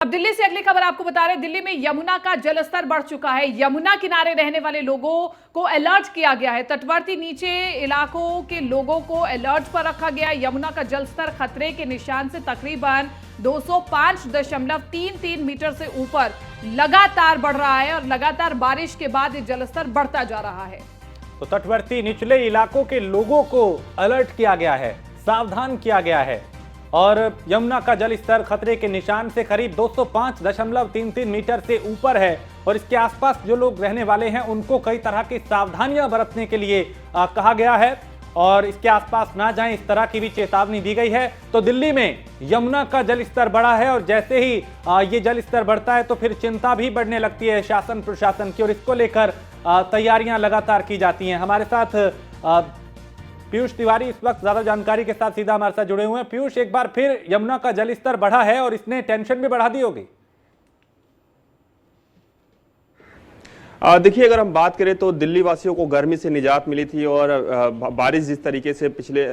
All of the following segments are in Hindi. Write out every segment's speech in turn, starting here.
अब दिल्ली से अगली खबर आपको बता रहे हैं। दिल्ली में यमुना का जलस्तर बढ़ चुका है। यमुना किनारे रहने वाले लोगों को अलर्ट किया गया है। तटवर्ती नीचे इलाकों के लोगों को अलर्ट पर रखा गया है। यमुना का जलस्तर खतरे के निशान से तकरीबन 205.33 मीटर से ऊपर लगातार बढ़ रहा है और लगातार बारिश के बाद ये जलस्तर बढ़ता जा रहा है। तो तटवर्ती निचले इलाकों के लोगों को अलर्ट किया गया है, सावधान किया गया है और यमुना का जल स्तर खतरे के निशान से करीब 205.33 मीटर से ऊपर है और इसके आसपास जो लोग रहने वाले हैं उनको कई तरह की सावधानियां बरतने के लिए कहा गया है और इसके आसपास ना जाएं, इस तरह की भी चेतावनी दी गई है। तो दिल्ली में यमुना का जल स्तर बढ़ा है और जैसे ही ये जल स्तर बढ़ता है तो फिर चिंता भी बढ़ने लगती है शासन प्रशासन की और इसको लेकर तैयारियां लगातार की जाती हैं। हमारे साथ पीयूष तिवारी इस वक्त ज्यादा जानकारी के साथ सीधा हमारे साथ जुड़े हुए हैं। पीयूष, एक बार फिर यमुना का जलस्तर बढ़ा है और इसने टेंशन भी बढ़ा दी होगी। देखिए, अगर हम बात करें तो दिल्ली वासियों को गर्मी से निजात मिली थी और बारिश जिस तरीके से पिछले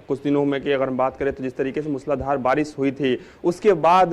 कुछ दिनों में की अगर हम बात करें तो जिस तरीके से मूसलाधार बारिश हुई थी उसके बाद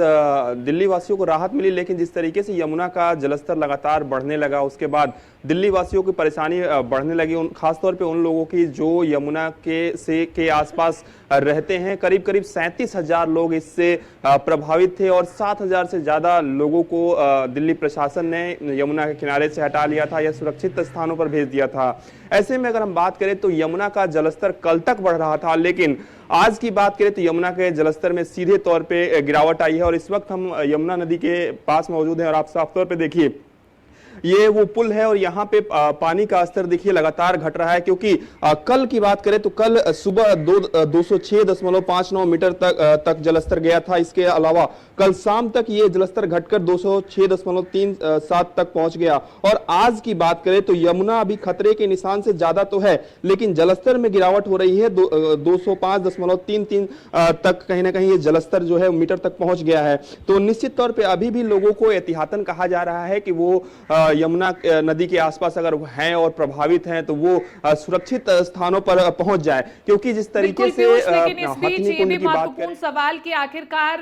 दिल्ली वासियों को राहत मिली, लेकिन जिस तरीके से यमुना का जलस्तर लगातार बढ़ने लगा उसके बाद दिल्ली वासियों की परेशानी बढ़ने लगी, खासतौर पे उन लोगों की जो यमुना के आसपास रहते हैं। करीब 37,000 लोग इससे प्रभावित थे और 7,000 से ज्यादा लोगों को दिल्ली प्रशासन ने यमुना के किनारे से हटा लिया था या सुरक्षित स्थानों पर भेज दिया था। ऐसे में अगर हम बात करें तो यमुना का जलस्तर कल तक बढ़ रहा था, लेकिन आज की बात करें तो यमुना के जलस्तर में सीधे तौर पे गिरावट आई है और इस वक्त हम यमुना नदी के पास मौजूद हैं और आप साफ तौर पे देखिए ये वो पुल है और यहाँ पे पानी का स्तर देखिए लगातार घट रहा है, क्योंकि कल की बात करें तो कल सुबह 206.59 मीटर तक जलस्तर गया था। इसके अलावा कल शाम तक ये जलस्तर घटकर 206.37 तक पहुंच गया और आज की बात करें तो यमुना अभी खतरे के निशान से ज्यादा तो है लेकिन जलस्तर में गिरावट हो रही है। 205.33 तक कहीं ना कहीं ये जलस्तर जो है मीटर तक पहुंच गया है। तो निश्चित तौर पर अभी भी लोगों को एहतियातन कहा जा रहा है कि वो यमुना नदी के आसपास अगर हैं और प्रभावित हैं तो वो सुरक्षित स्थानों पर पहुंच जाए, क्योंकि जिस तरीके से महत्वपूर्ण सवाल कि आखिरकार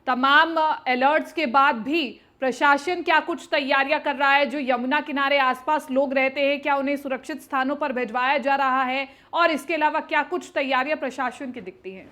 तमाम अलर्ट्स के बाद भी प्रशासन क्या कुछ तैयारियां कर रहा है? जो यमुना किनारे आसपास लोग रहते हैं क्या उन्हें सुरक्षित स्थानों पर भिजवाया जा रहा है और इसके अलावा क्या कुछ तैयारियां प्रशासन की दिखती हैं?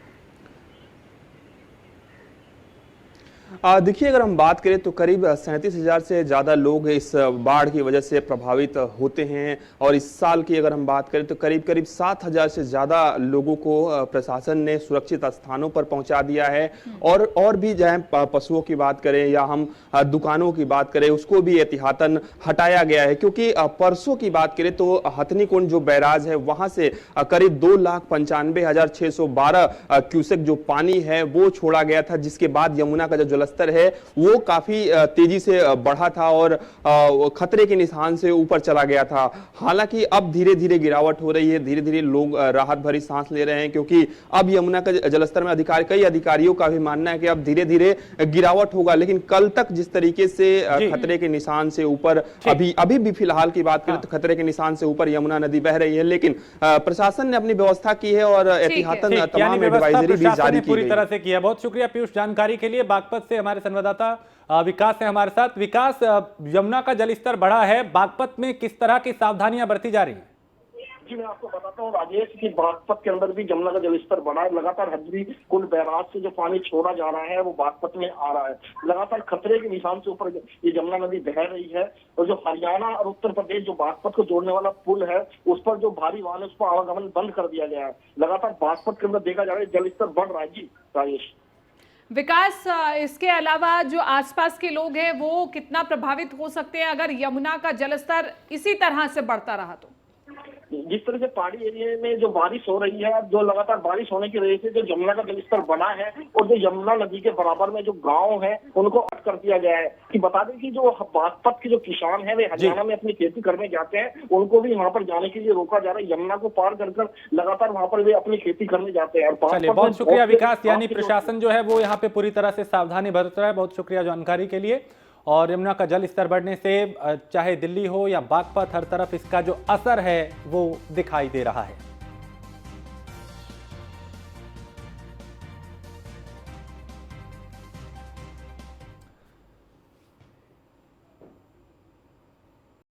देखिए, अगर हम बात करें तो करीब 37,000 से ज़्यादा लोग इस बाढ़ की वजह से प्रभावित होते हैं और इस साल की अगर हम बात करें तो करीब 7,000 से ज़्यादा लोगों को प्रशासन ने सुरक्षित स्थानों पर पहुंचा दिया है और भी चाहे पशुओं की बात करें या हम दुकानों की बात करें उसको भी एहतियातन हटाया गया है, क्योंकि परसों की बात करें तो हथनीकुंड जो बैराज है वहां से करीब 2,95,612 क्यूसेक जो पानी है वो छोड़ा गया था, जिसके बाद यमुना का जो जलस्तर है वो काफी तेजी से बढ़ा था और खतरे के निशान से ऊपर चला गया था। हालांकि अब धीरे धीरे गिरावट हो रही है, धीरे धीरे लोग राहत भरी सांस ले रहे हैं, क्योंकि अब यमुना का जलस्तर में कई अधिकारियों का भी मानना है कि अब धीरे धीरे गिरावट होगा, लेकिन कल तक जिस तरीके से खतरे के निशान से ऊपर अभी भी फिलहाल की बात करें तो खतरे के निशान से ऊपर यमुना नदी बह रही है, लेकिन प्रशासन ने अपनी व्यवस्था की है और एहतियातन तमाम एडवाइजरी भी जारी की पूरी तरह से किया। बहुत शुक्रिया पीयूष जानकारी के लिए। बागपत से हमारे संवाददाता विकास है हमारे साथ। विकास, यमुना का जलस्तर बढ़ा है, बागपत में किस तरह की सावधानियां बरती जा रही हैं? जी, मैं आपको बताता हूँ राजेश की बागपत के अंदर भी यमुना का जलस्तर बढ़ा है। लगातार हजरी कुल बैराज से जो पानी छोड़ा जा रहा है वो बागपत में आ रहा है। लगातार खतरे के निशान से ऊपर ये यमुना नदी बह रही है और जो हरियाणा और उत्तर प्रदेश जो बागपत को जोड़ने वाला पुल है उस पर जो भारी वाहन है उस पर आवागमन बंद कर दिया गया है। लगातार बागपत के अंदर देखा जा रहा है जलस्तर बढ़ रहा है। जी राजेश। विकास, इसके अलावा जो आसपास के लोग हैं वो कितना प्रभावित हो सकते हैं अगर यमुना का जलस्तर इसी तरह से बढ़ता रहा तो? जिस तरह से पहाड़ी एरिया में जो बारिश हो रही है, जो लगातार बारिश होने की वजह से जो यमुना का जलस्तर बना है और जो यमुना नदी के बराबर में जो गांव है उनको अलर्ट कर दिया गया है। कि बता दें कि जो बागपत के जो किसान है वे हरियाणा में अपनी खेती करने जाते हैं, उनको भी वहां पर जाने के लिए रोका जा रहा है। यमुना को पार कर लगातार वहां पर वे अपनी खेती करने जाते हैं। चलिए, बहुत शुक्रिया विकास। यानी प्रशासन जो है वो यहाँ पे पूरी तरह से सावधानी बरत रहा है। बहुत शुक्रिया जानकारी के लिए। और यमुना का जल स्तर बढ़ने से चाहे दिल्ली हो या बागपत, हर तरफ इसका जो असर है वो दिखाई दे रहा है।